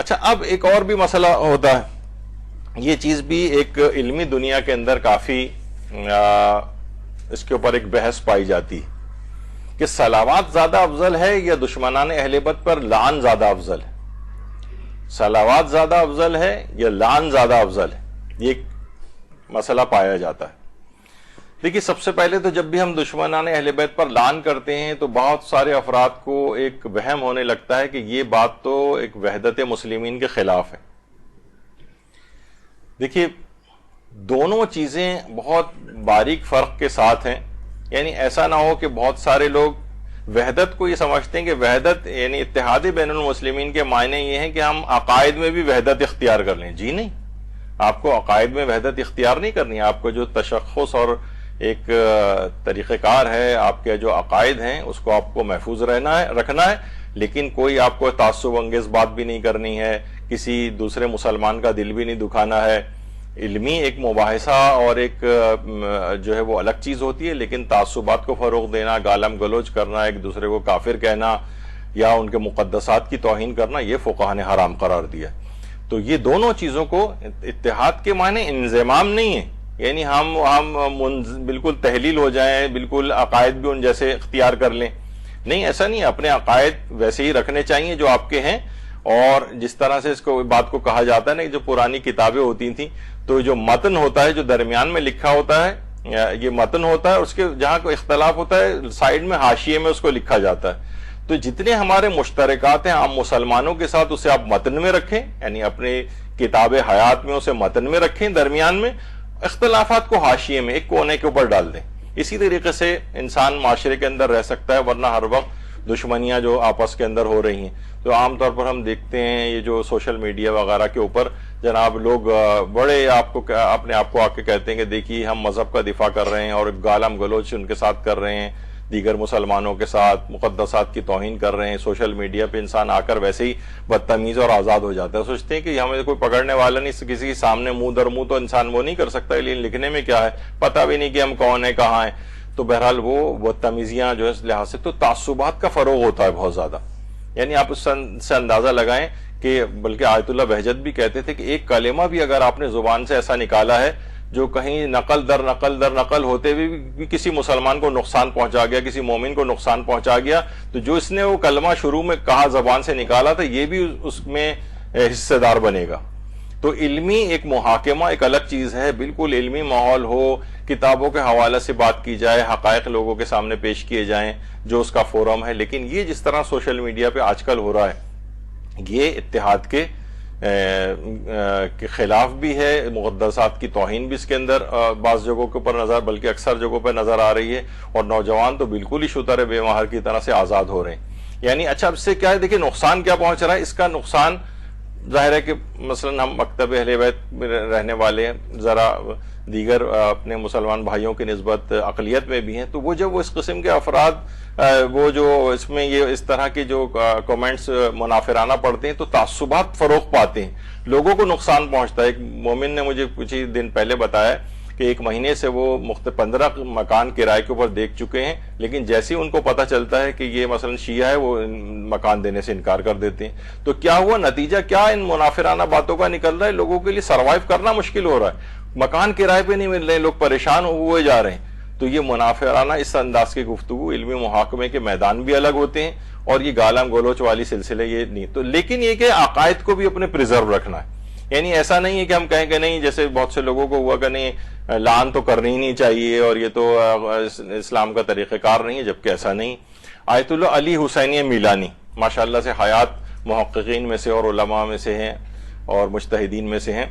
اچھا، اب ایک اور بھی مسئلہ ہوتا ہے، یہ چیز بھی ایک علمی دنیا کے اندر کافی اس کے اوپر ایک بحث پائی جاتی ہے کہ صلوات زیادہ افضل ہے یا دشمنان اہل بیت پر لعن زیادہ افضل ہے؟ صلوات زیادہ افضل ہے یا لعن زیادہ افضل ہے؟ یہ ایک مسئلہ پایا جاتا ہے۔ دیکھیے، سب سے پہلے تو جب بھی ہم دشمنان اہل بیت پر لعن کرتے ہیں تو بہت سارے افراد کو ایک وہم ہونے لگتا ہے کہ یہ بات تو ایک وحدت مسلمین کے خلاف ہے۔ دیکھیے، دونوں چیزیں بہت باریک فرق کے ساتھ ہیں، یعنی ایسا نہ ہو کہ بہت سارے لوگ وحدت کو یہ سمجھتے ہیں کہ وحدت یعنی اتحاد بین المسلمین کے معنی یہ ہیں کہ ہم عقائد میں بھی وحدت اختیار کر لیں۔ جی نہیں، آپ کو عقائد میں وحدت اختیار نہیں کرنی ہے۔ آپ کو جو تشخص اور ایک طریقہ کار ہے، آپ کے جو عقائد ہیں اس کو آپ کو محفوظ رکھنا ہے، لیکن کوئی آپ کو تعصب انگیز بات بھی نہیں کرنی ہے، کسی دوسرے مسلمان کا دل بھی نہیں دکھانا ہے۔ علمی ایک مباحثہ اور ایک جو ہے وہ الگ چیز ہوتی ہے، لیکن تعصبات کو فروغ دینا، گالم گلوچ کرنا، ایک دوسرے کو کافر کہنا یا ان کے مقدسات کی توہین کرنا، یہ فقہا نے حرام قرار دیا۔ تو یہ دونوں چیزوں کو اتحاد کے معنی انضمام نہیں ہے، یعنی ہم بالکل تحلیل ہو جائیں، بالکل عقائد بھی ان جیسے اختیار کر لیں، نہیں، ایسا نہیں ہے۔ اپنے عقائد ویسے ہی رکھنے چاہیے جو آپ کے ہیں، اور جس طرح سے اس کو بات کو کہا جاتا ہے نا، جو پرانی کتابیں ہوتی تھیں تو جو متن ہوتا ہے جو درمیان میں لکھا ہوتا ہے، یہ متن ہوتا ہے، اس کے جہاں کوئی اختلاف ہوتا ہے سائیڈ میں حاشیے میں اس کو لکھا جاتا ہے۔ تو جتنے ہمارے مشترکات ہیں عام مسلمانوں کے ساتھ، اسے آپ متن میں رکھیں، یعنی اپنے کتاب حیات میں اسے متن میں رکھیں، درمیان میں اختلافات کو حاشیے میں ایک کونے کے اوپر ڈال دیں۔ اسی طریقے سے انسان معاشرے کے اندر رہ سکتا ہے، ورنہ ہر وقت دشمنیاں جو آپس کے اندر ہو رہی ہیں، تو عام طور پر ہم دیکھتے ہیں یہ جو سوشل میڈیا وغیرہ کے اوپر جناب لوگ بڑے اپنے آپ کو آ کے کہتے ہیں کہ دیکھیے ہم مذہب کا دفاع کر رہے ہیں، اور گالم گلوچ ان کے ساتھ کر رہے ہیں، دیگر مسلمانوں کے ساتھ مقدسات کی توہین کر رہے ہیں۔ سوشل میڈیا پہ انسان آ کر ویسے ہی بدتمیز اور آزاد ہو جاتا ہے، سوچتے ہیں کہ ہمیں کوئی پکڑنے والا نہیں، کسی کے سامنے منہ در منہ تو انسان وہ نہیں کر سکتا، لیکن لکھنے میں کیا ہے پتہ بھی نہیں کہ ہم کون ہیں، کہاں ہیں۔ تو بہرحال وہ بدتمیزیاں جو ہے اس لحاظ سے تو تعصبات کا فروغ ہوتا ہے بہت زیادہ، یعنی آپ اس سے اندازہ لگائیں کہ بلکہ آیت اللہ بہجت بھی کہتے تھے کہ ایک کلمہ بھی اگر آپ نے زبان سے ایسا نکالا ہے جو کہیں نقل در نقل ہوتے ہوئے بھی کسی مسلمان کو نقصان پہنچا گیا، کسی مومن کو نقصان پہنچا گیا، تو جو اس نے وہ کلمہ شروع میں کہا زبان سے نکالا تھا یہ بھی اس میں حصے دار بنے گا۔ تو علمی ایک محاکمہ ایک الگ چیز ہے، بالکل علمی ماحول ہو، کتابوں کے حوالے سے بات کی جائے، حقائق لوگوں کے سامنے پیش کیے جائیں جو اس کا فورم ہے، لیکن یہ جس طرح سوشل میڈیا پہ آج کل ہو رہا ہے یہ اتحاد کے خلاف بھی ہے، مقدسات کی توہین بھی اس کے اندر بعض جگہوں کے اوپر نظر بلکہ اکثر جگہوں پہ نظر آ رہی ہے، اور نوجوان تو بالکل ہی شتر بے مہر کی طرح سے آزاد ہو رہے ہیں۔ یعنی اچھا اب سے کیا ہے، دیکھیں نقصان کیا پہنچ رہا ہے، اس کا نقصان ظاہر ہے کہ مثلا ہم مکتب اہل بیت میں رہنے والے ہیں، ذرا دیگر اپنے مسلمان بھائیوں کی نسبت اقلیت میں بھی ہیں، تو وہ جب وہ اس قسم کے افراد وہ جو اس میں یہ اس طرح کے جو کومنٹس منافرانہ پڑھتے ہیں تو تعصبات فروغ پاتے ہیں، لوگوں کو نقصان پہنچتا ہے۔ ایک مومن نے مجھے کچھ ہی دن پہلے بتایا کہ ایک مہینے سے وہ 15 مکان کرائے کے اوپر دیکھ چکے ہیں، لیکن جیسے ان کو پتہ چلتا ہے کہ یہ مثلا شیعہ ہے وہ مکان دینے سے انکار کر دیتے ہیں۔ تو کیا ہوا، نتیجہ کیا ان منافرانہ باتوں کا نکل رہا ہے، لوگوں کے لیے سروائیو کرنا مشکل ہو رہا ہے، مکان کرائے پہ نہیں مل رہے، لوگ پریشان ہوئے جا رہے ہیں۔ تو یہ منافرانہ اس انداز کی گفتگو علمی محاکمے کے میدان بھی الگ ہوتے ہیں، اور یہ گالم گلوچ والی سلسلے یہ نہیں تو، لیکن یہ کہ عقائد کو بھی اپنے پریزرو رکھنا ہے، یعنی ایسا نہیں ہے کہ ہم کہیں کہ نہیں، جیسے بہت سے لوگوں کو ہوا کہ نہیں لعن تو کرنی ہی نہیں چاہیے اور یہ تو اسلام کا طریقہ کار نہیں ہے، جبکہ ایسا نہیں۔ آیت اللہ علی حسینی میلانی ماشاءاللہ سے حیات محققین میں سے اور علماء میں سے ہیں اور مجتہدین میں سے ہیں،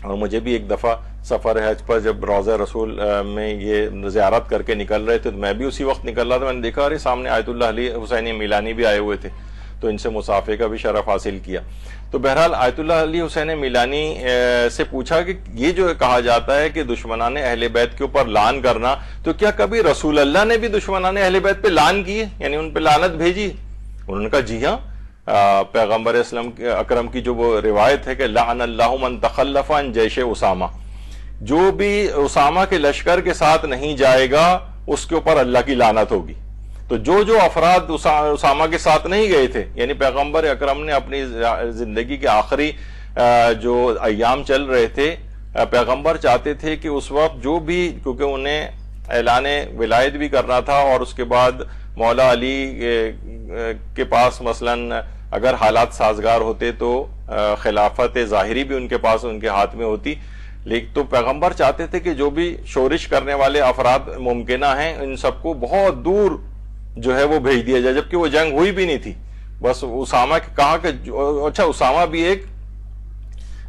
اور مجھے بھی ایک دفعہ سفر حج پر جب روضہ رسول میں یہ زیارت کر کے نکل رہے تھے تو میں بھی اسی وقت نکل رہا تھا، میں نے دیکھا ارے سامنے آیت اللہ علی حسینی میلانی بھی آئے ہوئے تھے، تو ان سے مصافحے کا بھی شرف حاصل کیا۔ تو بہرحال آیت اللہ علی حسین میلانی سے پوچھا کہ یہ جو کہا جاتا ہے کہ دشمنان اہل بیت کے اوپر لعن کرنا، تو کیا کبھی رسول اللہ نے بھی دشمنان اہل بیت پہ لعن کی ہے، یعنی ان پہ لعنت بھیجی؟ انہوں نے کہا جی ہاں، پیغمبر اسلام اکرم کی جو وہ روایت ہے کہ لعن اللہ من تخلف عن جیش اسامہ، جو بھی اسامہ کے لشکر کے ساتھ نہیں جائے گا اس کے اوپر اللہ کی لعنت ہوگی۔ تو جو افراد اسامہ کے ساتھ نہیں گئے تھے، یعنی پیغمبر اکرم نے اپنی زندگی کے آخری جو ایام چل رہے تھے، پیغمبر چاہتے تھے کہ اس وقت جو بھی، کیونکہ انہیں اعلان ولایت بھی کرنا تھا، اور اس کے بعد مولا علی کے پاس مثلاً اگر حالات سازگار ہوتے تو خلافت ظاہری بھی ان کے پاس، ان کے ہاتھ میں ہوتی، لیکن تو پیغمبر چاہتے تھے کہ جو بھی شورش کرنے والے افراد ممکنہ ہیں ان سب کو بہت دور جو ہے وہ بھیج دیا جائے، جبکہ وہ جنگ ہوئی بھی نہیں تھی. بس اسامہ کہا کہ اچھا، اسامہ بھی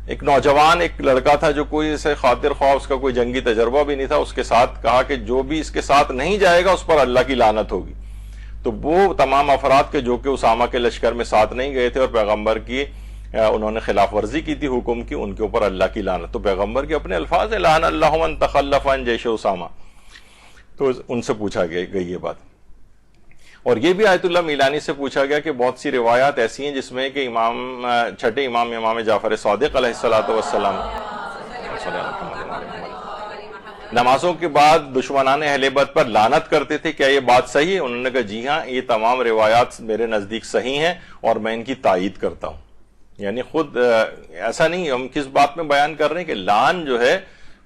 ایک نوجوان ایک لڑکا تھا جو کوئی اسے خاطر خواہ، اس کا کوئی جنگی تجربہ بھی نہیں تھا، اس کے ساتھ کہا کہ جو بھی اس کے ساتھ نہیں جائے گا اس پر اللہ کی لعنت ہوگی. تو وہ تمام افراد کے جو کہ اسامہ کے لشکر میں ساتھ نہیں گئے تھے اور پیغمبر کی انہوں نے خلاف ورزی کی تھی حکم کی، ان کے اوپر اللہ کی لعنت. تو پیغمبر کے اپنے الفاظ ہیں، لعن اللہ من تخلف عن جیش اسامہ. تو ان سے پوچھا گئی یہ بات. اور یہ بھی آیت اللہ میلانی سے پوچھا گیا کہ بہت سی روایات ایسی ہیں جس میں کہ چھٹے امام جعفر صادق علیہ الصلوۃ والسلام نمازوں کے بعد دشمنان اہل بیت پر لعنت کرتے تھے. کیا یہ بات صحیح ہے؟ انہوں نے کہا جی ہاں، یہ تمام روایات میرے نزدیک صحیح ہیں اور میں ان کی تائید کرتا ہوں. یعنی خود ایسا نہیں، ہم کس بات میں بیان کر رہے ہیں کہ لعن جو ہے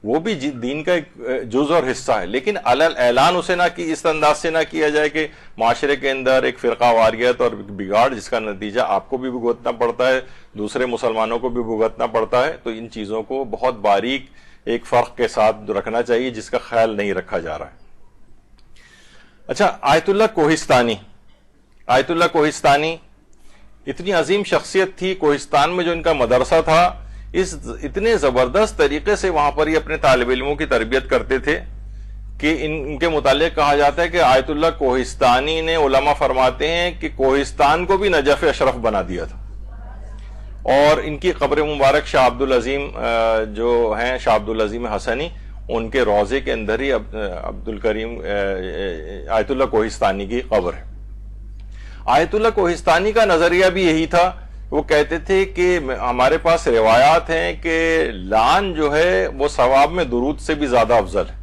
وہ بھی دین کا ایک جز اور حصہ ہے، لیکن اعلان اسے نہ کی اس انداز سے نہ کیا جائے کہ معاشرے کے اندر ایک فرقہ واریت اور بگاڑ جس کا نتیجہ آپ کو بھی بھگتنا پڑتا ہے، دوسرے مسلمانوں کو بھی بھگتنا پڑتا ہے. تو ان چیزوں کو بہت باریک ایک فرق کے ساتھ رکھنا چاہیے جس کا خیال نہیں رکھا جا رہا ہے. اچھا، آیت اللہ کوہستانی اتنی عظیم شخصیت تھی. کوہستان میں جو ان کا مدرسہ تھا، اتنے زبردست طریقے سے وہاں پر یہ اپنے طالب علموں کی تربیت کرتے تھے کہ ان کے متعلق کہا جاتا ہے کہ آیت اللہ کوہستانی نے، علماء فرماتے ہیں کہ کوہستان کو بھی نجف اشرف بنا دیا تھا. اور ان کی قبر مبارک شاہ عبدالعظیم جو ہیں، شاہ عبدالعظیم حسنی، ان کے روضے کے اندر ہی عبدالکریم آیت اللہ کوہستانی کی قبر ہے. آیت اللہ کوہستانی کا نظریہ بھی یہی تھا. وہ کہتے تھے کہ ہمارے پاس روایات ہیں کہ لعن جو ہے وہ ثواب میں درود سے بھی زیادہ افضل ہے.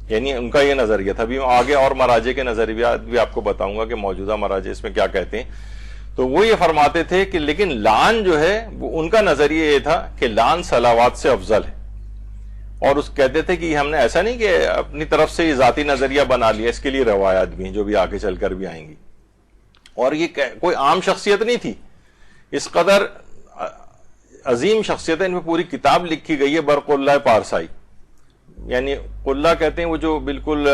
یعنی ان کا یہ نظریہ تھا. بھی آگے اور مراجع کے نظریات بھی آپ کو بتاؤں گا کہ موجودہ مراجع اس میں کیا کہتے ہیں. تو وہ یہ فرماتے تھے کہ لیکن لعن جو ہے وہ ان کا نظریہ یہ تھا کہ لعن صلوات سے افضل ہے. اور اس کہتے تھے کہ ہم نے ایسا نہیں کہ اپنی طرف سے یہ ذاتی نظریہ بنا لیا، اس کے لیے روایات بھی ہیں جو بھی آگے چل کر بھی آئیں گی. اور یہ کوئی عام شخصیت نہیں تھی، اس قدر عظیم شخصیت ہے. ان پہ پوری کتاب لکھی گئی ہے، برق اللہ پارسائی. یعنی قلہ کہتے ہیں وہ جو بالکل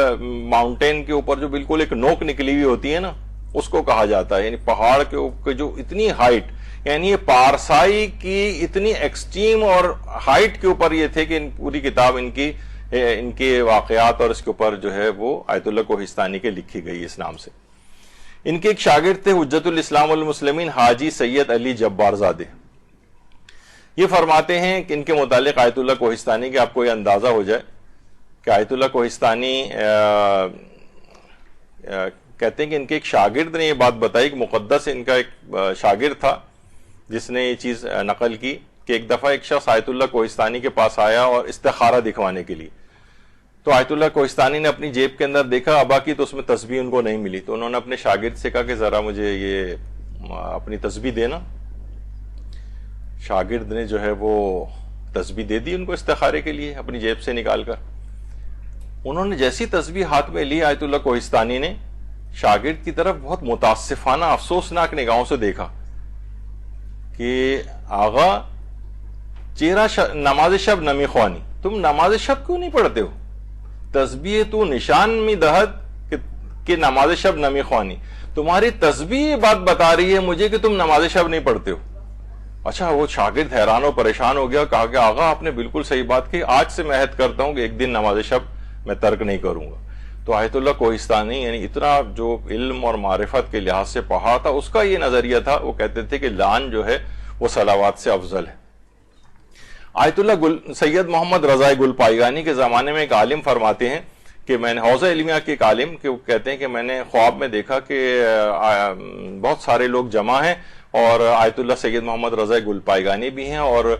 ماؤنٹین کے اوپر جو بالکل ایک نوک نکلی ہوئی ہوتی ہے نا، اس کو کہا جاتا ہے. یعنی پہاڑ کے اوپر جو اتنی ہائٹ، یعنی یہ پارسائی کی اتنی ایکسٹریم اور ہائٹ کے اوپر یہ تھے کہ پوری کتاب ان کے واقعات اور اس کے اوپر جو ہے وہ آیت اللہ کوہستانی کے لکھی گئی اس نام سے. ان کے ایک شاگرد تھے حجت الاسلام والمسلمین حاجی سید علی جبار زادے. یہ فرماتے ہیں کہ ان کے متعلق آیت اللہ کوہستانی کے آپ کو یہ اندازہ ہو جائے کہ آیت اللہ کوہستانی کہتے ہیں کہ ان کے ایک شاگرد نے یہ بات بتائی کہ مقدس ان کا ایک شاگرد تھا جس نے یہ چیز نقل کی کہ ایک دفعہ ایک شخص آیت اللہ کوہستانی کے پاس آیا اور استخارہ دکھوانے کے لیے. تو آیت اللہ کوہستانی نے اپنی جیب کے اندر دیکھا ابا کی، تو اس میں تسبیح ان کو نہیں ملی. تو انہوں نے اپنے شاگرد سے کہا کہ ذرا مجھے یہ اپنی تسبیح دینا. شاگرد نے جو ہے وہ تسبیح دے دی ان کو استخارے کے لیے اپنی جیب سے نکال کر. انہوں نے جیسی تسبیح ہاتھ میں لی، آیت اللہ کوہستانی نے شاگرد کی طرف بہت متاسفانہ افسوسناک نگاہوں سے دیکھا کہ آغا چہرہ نماز شب نمی خوانی، تم نماز شب کیوں نہیں پڑھتے ہو؟ تسبیح تو نشان میں دہت کہ نماز شب نمی خوانی، تمہاری تسبیح یہ بات بتا رہی ہے مجھے کہ تم نماز شب نہیں پڑھتے ہو. اچھا، وہ شاگرد حیران و پریشان ہو گیا. کہا کہ آغا آپ نے بالکل صحیح بات کی، آج سے میں عہد کرتا ہوں کہ ایک دن نماز شب میں ترک نہیں کروں گا. تو آیت اللہ کوہستانی یعنی اتنا جو علم اور معرفت کے لحاظ سے پڑھا تھا، اس کا یہ نظریہ تھا. وہ کہتے تھے کہ لعن جو ہے وہ صلوات سے افضل ہے. آیت اللہ سید محمد رضا گل پائیگانی کے زمانے میں ایک عالم فرماتے ہیں کہ میں نے حوزہ علمیہ کے ایک عالم کہ وہ کہتے ہیں کہ میں نے خواب میں دیکھا کہ بہت سارے لوگ جمع ہیں اور آیت اللہ سید محمد رضا گل پائیگانی بھی ہیں اور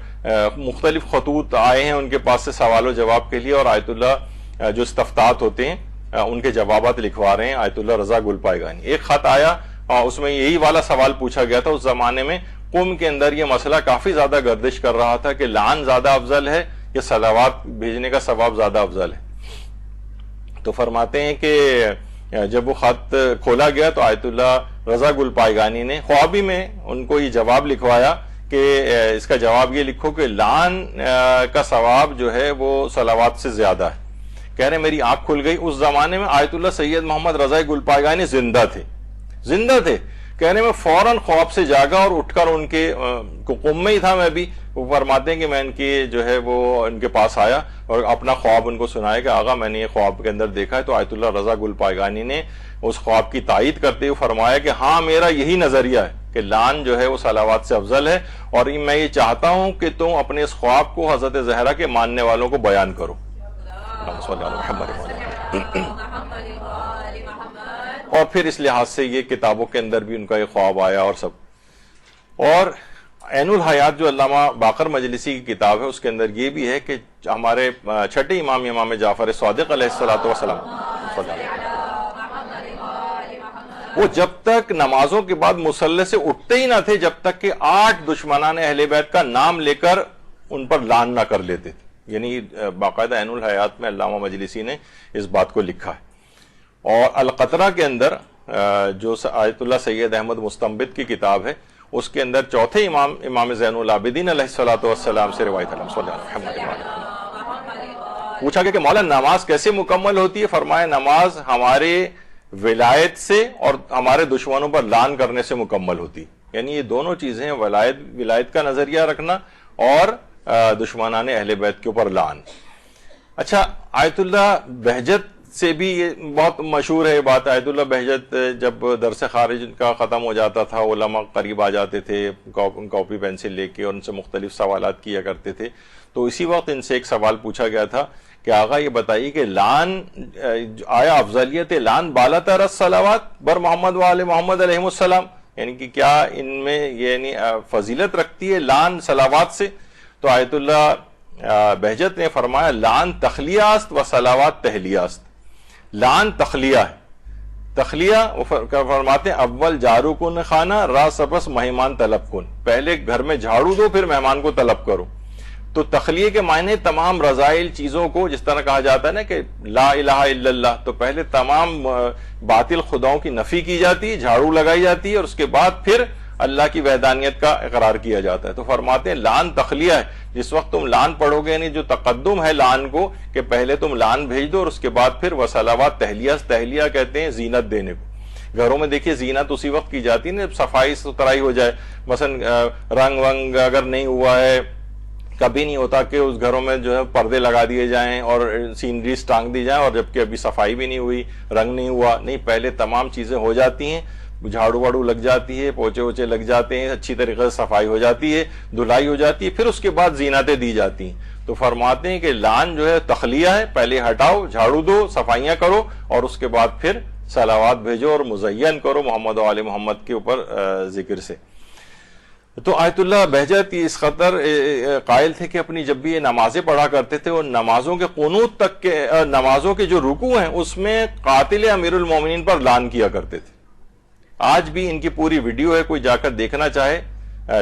مختلف خطوط آئے ہیں ان کے پاس سے سوال و جواب کے لیے. اور آیت اللہ جو استفتاحات ہوتے ہیں ان کے جوابات لکھوا رہے ہیں آیت اللہ رضا گل پائگانی. ایک خط آیا اس میں یہی والا سوال پوچھا گیا تھا. اس زمانے میں قوم کے اندر یہ مسئلہ کافی زیادہ گردش کر رہا تھا کہ لعن زیادہ افضل ہے یا صلوات بھیجنے کا ثواب زیادہ افضل ہے. تو فرماتے ہیں کہ جب وہ خط کھولا گیا تو آیت اللہ رضا گل پائگانی نے خوابی میں ان کو یہ جواب لکھوایا کہ اس کا جواب یہ لکھو کہ لعن کا ثواب جو ہے وہ صلوات سے زیادہ ہے. کہہ رہے میری آنکھ کھل گئی. اس زمانے میں آیت اللہ سید محمد رضا گل پائگانی زندہ تھے. کہہ رہے میں فوراً خواب سے جاگا اور اٹھ کر ان کے قم میں ہی تھا میں بھی. وہ فرماتے ہیں کہ میں ان کی جو ہے وہ ان کے پاس آیا اور اپنا خواب ان کو سنایا کہ آغا میں نے یہ خواب کے اندر دیکھا ہے. تو آیت اللہ رضا گل پائگانی نے اس خواب کی تائید کرتے ہوئے فرمایا کہ ہاں میرا یہی نظریہ ہے کہ لعن جو ہے وہ صلوات سے افضل ہے, اور میں یہ چاہتا ہوں کہ تم اپنے اس خواب کو حضرت زہرا کے ماننے والوں کو بیان کرو. اور پھر اس لحاظ سے یہ کتابوں کے اندر بھی ان کا یہ خواب آیا اور سب. اور عین الحیات جو علامہ باقر مجلسی کی کتاب ہے اس کے اندر یہ بھی ہے کہ ہمارے چھٹے امام جعفر صادق علیہ الصلوۃ والسلام وہ جب تک نمازوں کے بعد مصلی سے اٹھتے ہی نہ تھے جب تک کہ 8 دشمنان اہل بیت کا نام لے کر ان پر لعن نہ کر لیتے تھے. یعنی باقاعدہ عین الحیات میں علامہ مجلسی نے اس بات کو لکھا ہے. اور القطرہ کے اندر جو آیت اللہ سید احمد مستنبط کی کتاب ہے اس کے اندر چوتھے امام زین العابدین علیہ الصلوۃ والسلام سے روایت پوچھا گیا کہ مولا نماز کیسے مکمل ہوتی ہے؟ فرمایا نماز ہمارے ولایت سے اور ہمارے دشمنوں پر لعن کرنے سے مکمل ہوتی. یعنی یہ دونوں چیزیں ولایت کا نظریہ رکھنا اور دشمنان اہل بیت کے اوپر لعن. اچھا آیت اللہ بہجت سے بھی یہ بہت مشہور ہے بات. آیت اللہ بہجت جب درس خارج کا ختم ہو جاتا تھا علماء قریب آ جاتے تھے کاپی پینسل لے کے اور ان سے مختلف سوالات کیا کرتے تھے. تو اسی وقت ان سے ایک سوال پوچھا گیا تھا کہ آغا یہ بتائیے کہ لعن آیا افضلیت لعن بالا تر الصلوات بر محمد و آل محمد علیہ السلام, یعنی کہ کیا ان میں یعنی فضیلت رکھتی ہے لعن صلوات سے؟ تو آیت اللہ بہجت نے فرمایا لعن تخلیہ است و صلوات تہلیہ است. لعن تخلیہ ہے. تخلیہ فرماتے ہیں اول جارو کن خانہ را سپس مہمان طلب کن, پہلے گھر میں جھاڑو دو پھر مہمان کو طلب کرو. تو تخلیہ کے معنی تمام رذائل چیزوں کو, جس طرح کہا جاتا ہے نا کہ لا الہ الا اللہ, تو پہلے تمام باطل خداؤں کی نفی کی جاتی ہے, جھاڑو لگائی جاتی ہے, اور اس کے بعد پھر اللہ کی وحدانیت کا اقرار کیا جاتا ہے. تو فرماتے ہیں لعن تخلیہ ہے. جس وقت تم لعن پڑھو گے یعنی جو تقدم ہے لعن کو کہ پہلے تم لعن بھیج دو اور اس کے بعد پھر وصلوات تہلیہ کہتے ہیں زینت دینے کو. گھروں میں دیکھیے زینت اسی وقت کی جاتی ہے نا صفائی ستھرائی ہو جائے. مثلا رنگ ونگ اگر نہیں ہوا ہے, کبھی نہیں ہوتا کہ اس گھروں میں جو ہے پردے لگا دیے جائیں اور سینریز ٹانگ دی جائیں اور جبکہ ابھی صفائی بھی نہیں ہوئی, رنگ نہیں ہوا. نہیں, پہلے تمام چیزیں ہو جاتی ہیں, جھاڑو واڑو لگ جاتی ہے, پوچے ووچے لگ جاتے ہیں, اچھی طریقے سے صفائی ہو جاتی ہے, دھلائی ہو جاتی ہے, پھر اس کے بعد زینتیں دی جاتی ہیں. تو فرماتے ہیں کہ لعن جو ہے تخلیہ ہے, پہلے ہٹاؤ, جھاڑو دو, صفائیاں کرو اور اس کے بعد پھر صلوات بھیجو اور مزین کرو محمد و آل محمد کے اوپر ذکر سے. تو آیت اللہ بہجت اس خطر قائل تھے کہ اپنی جب بھی یہ نمازیں پڑھا کرتے تھے اور نمازوں کے قنوت تک کے نمازوں کے جو رکوع ہیں اس میں قاتل امیر المومنین پر لعن کیا کرتے تھے. آج بھی ان کی پوری ویڈیو ہے, کوئی جا کر دیکھنا چاہے.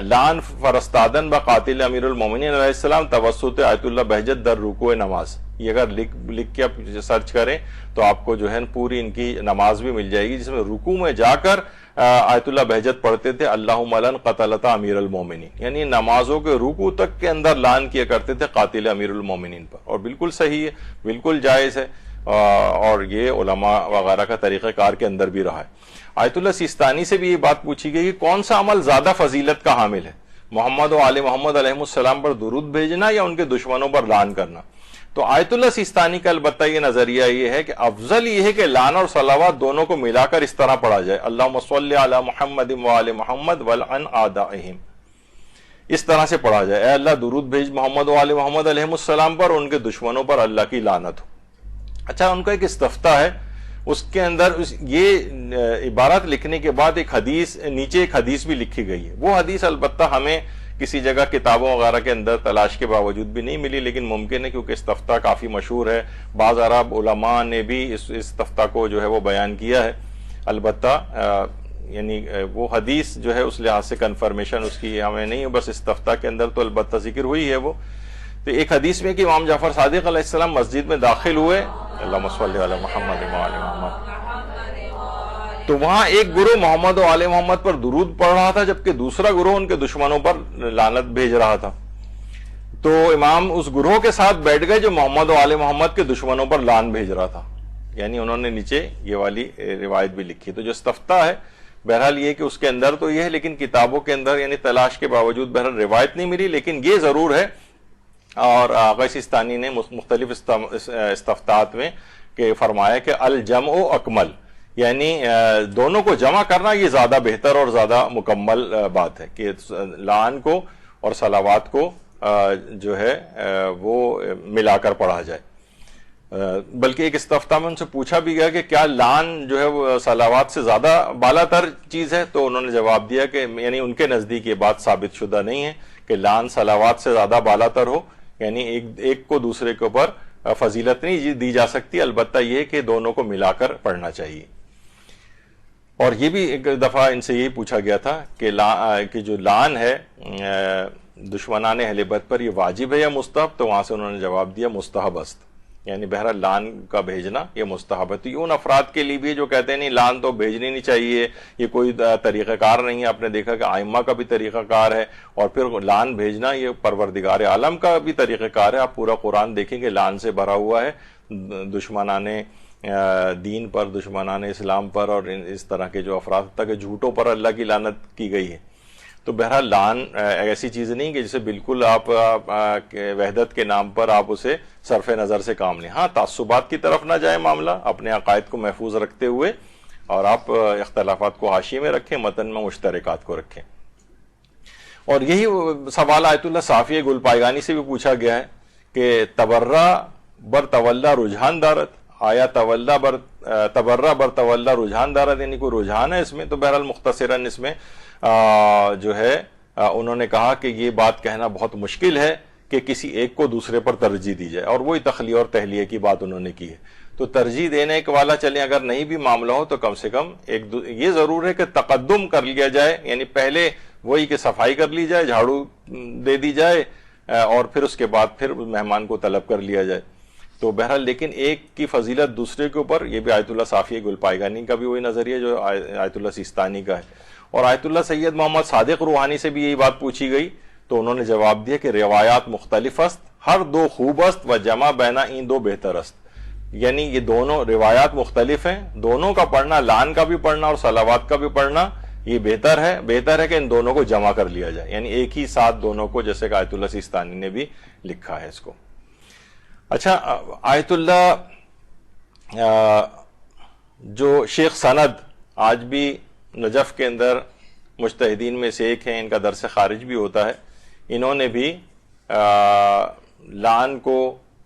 لعن فرستادن با قاتل امیر المومنین علیہ السلام توسط آیت اللہ بہجت در رکوع نماز. یہ اگر لکھ کے آپ سرچ کریں تو آپ کو جو ہے پوری ان کی نماز بھی مل جائے گی جس میں رکوع میں جا کر آیت اللہ بہجت پڑھتے تھے اللہم لن قتلت امیر المومنین, یعنی نمازوں کے رکوع تک کے اندر لعن کیا کرتے تھے قاتل امیر المومنین پر. اور بالکل صحیح ہے, بالکل جائز ہے, اور یہ علماء وغیرہ کا طریقہ کار کے اندر بھی رہا ہے. آیت اللہ سیستانی سے بھی یہ بات پوچھی گئی کہ کون سا عمل زیادہ فضیلت کا حامل ہے, محمد و آل محمد علیہ السلام پر درود بھیجنا یا ان کے دشمنوں پر لعن کرنا؟ تو آیت اللہ سیستانی کا البتہ یہ نظریہ یہ ہے کہ افضل یہ ہے کہ لعن اور صلوات دونوں کو ملا کر اس طرح پڑھا جائے اللہم صلی علی محمد و آل محمد ولعن اعدائہم, اس طرح سے پڑھا جائے. اے اللہ درود بھیج محمد و آل محمد علیہ السلام پر, ان کے دشمنوں پر اللہ کی لعنت ہو. اچھا, ان کا ایک استفتاء ہے, اس کے اندر یہ عبارت لکھنے کے بعد ایک حدیث نیچے ایک حدیث بھی لکھی گئی ہے. وہ حدیث البتہ ہمیں کسی جگہ کتابوں وغیرہ کے اندر تلاش کے باوجود بھی نہیں ملی، لیکن ممکن ہے کیونکہ استفتاء کافی مشہور ہے، بعض عرب علماء نے بھی اس استفتاء کو جو ہے وہ بیان کیا ہے۔ البتہ یعنی وہ حدیث جو ہے اس لحاظ سے کنفرمیشن اس کی ہمیں نہیں ہے، بس استفتاء کے اندر تو البتہ ذکر ہوئی ہے وہ۔ تو ایک حدیث میں کہ امام جعفر صادق علیہ السلام مسجد میں داخل ہوئے، اللہم صلی علی محمد و آل محمد، تو وہاں ایک گروہ محمد و آل محمد پر درود پڑھ رہا تھا، جبکہ دوسرا گروہ ان کے دشمنوں پر لعنت بھیج رہا تھا۔ تو امام اس گروہ کے ساتھ بیٹھ گئے جو محمد و آل محمد کے دشمنوں پر لعن بھیج رہا تھا، یعنی انہوں نے نیچے یہ والی روایت بھی لکھی۔ تو جو استفتاء ہے بہرحال یہ کہ اس کے اندر تو یہ ہے، لیکن کتابوں کے اندر یعنی تلاش کے باوجود بہرحال روایت نہیں ملی، لیکن یہ ضرور ہے، اور آغا سیستانی نے مختلف استفتاءات میں کہ فرمایا کہ الجمع اکمل، یعنی دونوں کو جمع کرنا یہ زیادہ بہتر اور زیادہ مکمل بات ہے کہ لعن کو اور صلوات کو جو ہے وہ ملا کر پڑھا جائے۔ بلکہ ایک استفتاء میں ان سے پوچھا بھی گیا کہ کیا لعن جو ہے وہ صلوات سے زیادہ بالا تر چیز ہے، تو انہوں نے جواب دیا کہ یعنی ان کے نزدیک یہ بات ثابت شدہ نہیں ہے کہ لعن صلوات سے زیادہ بالا تر ہو، یعنی ایک کو دوسرے کے اوپر فضیلت نہیں دی جا سکتی، البتہ یہ کہ دونوں کو ملا کر پڑھنا چاہیے۔ اور یہ بھی ایک دفعہ ان سے یہی پوچھا گیا تھا کہ جو لعن ہے دشمنان اہل بیت پر یہ واجب ہے یا مستحب، تو وہاں سے انہوں نے جواب دیا مستحب است، یعنی بہرحال لعن کا بھیجنا یہ مستحب ہے۔ تو یہ ان افراد کے لیے بھی جو کہتے ہیں نہیں لعن تو بھیجنی نہیں چاہیے، یہ کوئی طریقہ کار نہیں ہے، آپ نے دیکھا کہ ائمہ کا بھی طریقہ کار ہے، اور پھر لعن بھیجنا یہ پروردگار عالم کا بھی طریقہ کار ہے۔ آپ پورا قرآن دیکھیں کہ لعن سے بھرا ہوا ہے، دشمنان دین پر، دشمنان اسلام پر، اور اس طرح کے جو افراد تک جھوٹوں پر اللہ کی لعنت کی گئی ہے۔ تو بہرحال لعن ایسی چیز نہیں کہ جسے بالکل آپ وحدت کے نام پر آپ اسے صرف نظر سے کام لیں۔ ہاں تعصبات کی طرف نہ جائے معاملہ، اپنے عقائد کو محفوظ رکھتے ہوئے، اور آپ اختلافات کو حاشیے میں رکھیں، متن میں مشترکات کو رکھیں۔ اور یہی سوال آیت اللہ صافی گل پائگانی سے بھی پوچھا گیا ہے کہ تبرہ بر تولا رجحان دارت، آیا تبرہ بر تولا رجحان دارت، یعنی کوئی رجحان ہے اس میں؟ تو بہرحال مختصراً اس میں جو ہے انہوں نے کہا کہ یہ بات کہنا بہت مشکل ہے کہ کسی ایک کو دوسرے پر ترجیح دی جائے، اور وہی تخلیہ اور تہلیہ کی بات انہوں نے کی ہے۔ تو ترجیح دینے کے والا چلیں اگر نہیں بھی معاملہ ہو تو کم سے کم یہ ضرور ہے کہ تقدم کر لیا جائے، یعنی پہلے وہی کہ صفائی کر لی جائے، جھاڑو دے دی جائے، اور پھر اس کے بعد پھر مہمان کو طلب کر لیا جائے۔ تو بہرحال لیکن ایک کی فضیلت دوسرے کے اوپر، یہ بھی آیت اللہ صافی گل پائگانی کا بھی وہی نظریہ جو آیت اللہ سیستانی کا ہے۔ اور آیت اللہ سید محمد صادق روحانی سے بھی یہی بات پوچھی گئی تو انہوں نے جواب دیا کہ روایات مختلف است، ہر دو خوب است و جمع بینا این دو بہتر است، یعنی یہ دونوں روایات مختلف ہیں، دونوں کا پڑھنا، لعن کا بھی پڑھنا اور صلوات کا بھی پڑھنا یہ بہتر ہے کہ ان دونوں کو جمع کر لیا جائے، یعنی ایک ہی ساتھ دونوں کو، جیسے کہ آیت اللہ سیستانی نے بھی لکھا ہے اس کو۔ اچھا، آیت اللہ جو شیخ سند آج بھی نجف کے اندر مجتہدین میں سے ایک ہیں، ان کا درس خارج بھی ہوتا ہے، انہوں نے بھی لعن کو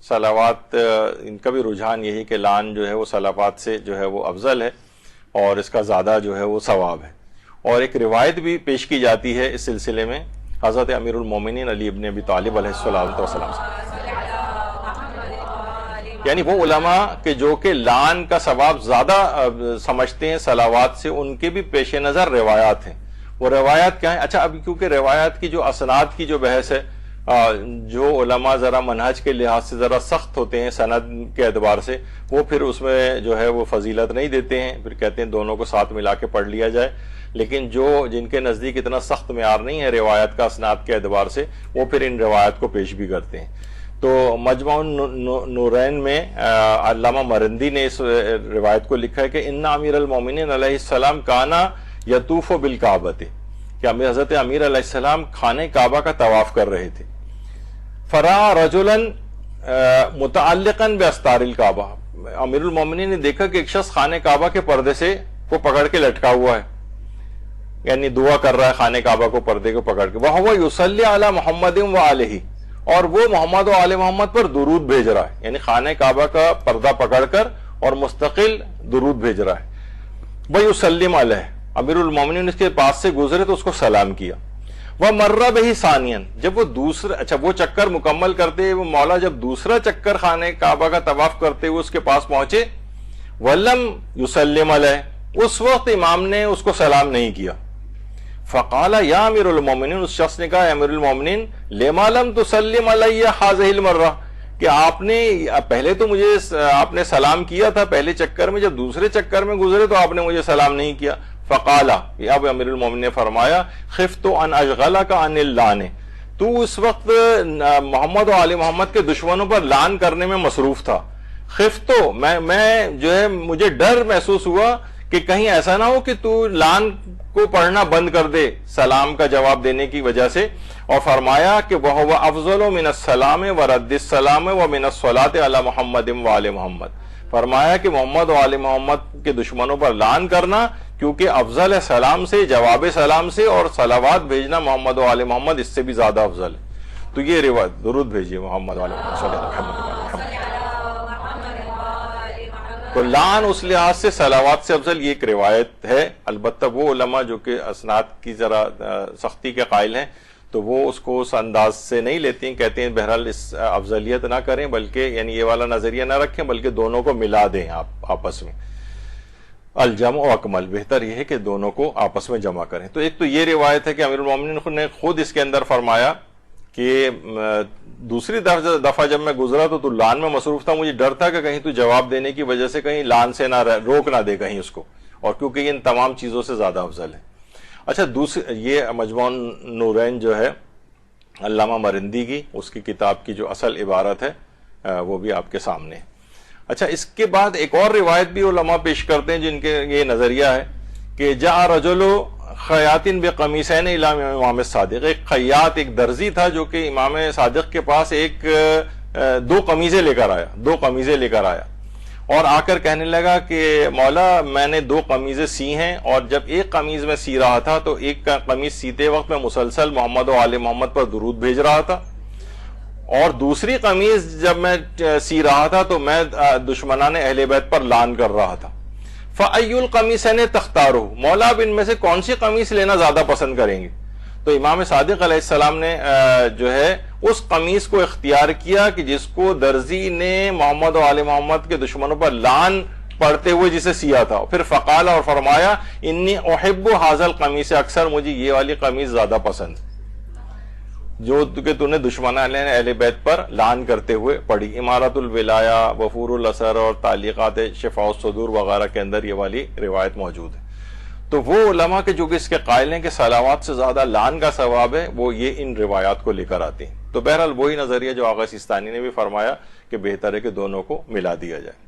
صلوات، ان کا بھی رجحان یہی کہ لعن جو ہے وہ صلوات سے جو ہے وہ افضل ہے اور اس کا زیادہ جو ہے وہ ثواب ہے۔ اور ایک روایت بھی پیش کی جاتی ہے اس سلسلے میں حضرت امیر المومنین علی ابن ابی طالب علیہ السلام سے، یعنی وہ علماء کہ جو کہ لعن کا ثواب زیادہ سمجھتے ہیں صلوات سے، ان کے بھی پیش نظر روایات ہیں۔ وہ روایات کیا ہیں؟ اچھا، ابھی کیونکہ روایات کی جو اسناد کی جو بحث ہے، جو علماء ذرا منہج کے لحاظ سے ذرا سخت ہوتے ہیں سند کے اعتبار سے، وہ پھر اس میں جو ہے وہ فضیلت نہیں دیتے ہیں، پھر کہتے ہیں دونوں کو ساتھ ملا کے پڑھ لیا جائے۔ لیکن جن کے نزدیک اتنا سخت معیار نہیں ہے روایت کا اسناد کے اعتبار سے، وہ پھر ان روایت کو پیش بھی کرتے ہیں۔ تو مجمع النورین میں علامہ مرندی نے اس روایت کو لکھا ہے کہ ان امیر المومنین علیہ السلام کانا یطوف بالکعبۃ، کہ حضرت امیر علیہ السلام خانہ کعبہ کا طواف کر رہے تھے، فرا رجلا متعلقا باستار الکعبہ، امیر المومنین نے دیکھا کہ ایک شخص خانہ کعبہ کے پردے سے کو پکڑ کے لٹکا ہوا ہے، یعنی دعا کر رہا ہے خانہ کعبہ کو، پردے کو پکڑ کے، وہو یصلی علی محمد و آلہ، اور وہ محمد و آل محمد پر درود بھیج رہا ہے، یعنی خانہ کعبہ کا پردہ پکڑ کر اور مستقل درود بھیج رہا ہے۔ وَيُسَلِّمْ عَلَيْهِ، امیر المومنین اس کے پاس سے گزرے تو اس کو سلام کیا۔ وَمَرَّ بِهِ ثَانِيًا، جب وہ دوسرا وہ چکر مکمل کرتے وہ مولا جب دوسرا چکر خانہ کعبہ کا طواف کرتے ہوئے اس کے پاس پہنچے، وَلَمْ يُسَلِّمْ عَلَيْهِ، اس وقت امام نے اس کو سلام نہیں کیا. فَقَالَ يَا أَمِيرَ الْمُؤْمِنِينَ، اس شخص نے کہا اے امیر المومنین، لِمَا لَمْ تُسَلِّمْ عَلَيَّ هَذِهِ الْمَرَّةِ، کہ آپ نے پہلے تو مجھے آپ نے سلام کیا تھا پہلے چکر میں، جب دوسرے چکر میں گزرے تو آپ نے مجھے سلام نہیں کیا. فقال، اب امیر المومنین نے فرمایا، خفت ان اشغلک عن اللعن، تو اس وقت محمد و آل محمد کے دشمنوں پر لعن کرنے میں مصروف تھا. خفتو، میں جو ہے مجھے ڈر محسوس ہوا کہ کہیں ایسا نہ ہو کہ تو لعن کو پڑھنا بند کر دے سلام کا جواب دینے کی وجہ سے. اور فرمایا کہ وَهُوَ أَفْضَلُ مِنَ السَّلَامِ وَرَدِّ السَّلَامِ وَمِنَ الصَّلَاةِ عَلَى مُحَمَّدٍ وَآلِ محمد، فرمایا کہ محمد و آل محمد کے دشمنوں پر لعن کرنا کیونکہ افضل ہے سلام سے، جواب سلام سے، اور صلوات بھیجنا محمد و آل محمد اس سے بھی زیادہ افضل ہے. تو یہ روایت، درود بھیجیے محمد و آل محمد صلی اللہ علیہ وسلم. تو لعن اس لحاظ سے صلوات سے افضل، یہ ایک روایت ہے. البتہ وہ علماء جو کہ اسناد کی ذرا سختی کے قائل ہیں تو وہ اس کو اس انداز سے نہیں لیتے ہیں، کہتے ہیں بہرحال اس افضلیت نہ کریں، بلکہ یعنی یہ والا نظریہ نہ رکھیں، بلکہ دونوں کو ملا دیں آپ آپس میں. الجمع و اکمل، بہتر یہ ہے کہ دونوں کو آپس میں جمع کریں. تو ایک تو یہ روایت ہے کہ امیر المومنین نے خود اس کے اندر فرمایا کہ دوسری دفعہ جب میں گزرا تو لعن میں مصروف تھا، مجھے ڈر تھا کہ کہیں تو جواب دینے کی وجہ سے کہیں لعن سے نہ روک نہ دے کہیں اس کو، اور کیونکہ یہ ان تمام چیزوں سے زیادہ افضل ہے. اچھا، یہ مجموع نورین جو ہے علامہ مرندی کی، اس کی کتاب کی جو اصل عبارت ہے وہ بھی آپ کے سامنے ہے. اچھا، اس کے بعد ایک اور روایت بھی علماء پیش کرتے ہیں جن کے یہ نظریہ ہے کہ جاء رجل خیاط بقمیصین الی امام صادق، ایک خیاط، ایک درزی تھا جو کہ امام صادق کے پاس دو قمیضیں لے کر آیا اور آ کر کہنے لگا کہ مولا میں نے 2 قمیضیں سی ہیں، اور جب ایک قمیض میں سی رہا تھا تو ایک قمیض سیتے وقت میں مسلسل محمد و آل محمد پر درود بھیج رہا تھا، اور دوسری قمیض جب میں سی رہا تھا تو میں دشمنان اہل بیت پر لعن کر رہا تھا. فَأَيُّ الْقَمِيصَيْنِ تَخْتَارُ، مولا اب ان میں سے کون سی قمیض لینا زیادہ پسند کریں گے؟ تو امام صادق علیہ السلام نے جو ہے اس قمیض کو اختیار کیا کہ جس کو درزی نے محمد و آل محمد کے دشمنوں پر لعن پڑھتے ہوئے جسے سیا تھا. پھر فقال، اور فرمایا، انی احب ھذا القمیص، اکثر مجھے یہ والی قمیض زیادہ پسند جو کہ تو نے دشمنان اہل بیت پر لعن کرتے ہوئے پڑھی. امارت الولایہ، وفور الاثر اور تعلیقات شفاء الصدور وغیرہ کے اندر یہ والی روایت موجود ہے. تو وہ علماء کے جو کہ اس کے قائل ہیں کہ صلوات سے زیادہ لعن کا ثواب ہے، وہ یہ ان روایات کو لے کر آتے ہیں. تو بہرحال وہی نظریہ جو آغا سیستانی نے بھی فرمایا کہ بہتر ہے کہ دونوں کو ملا دیا جائے.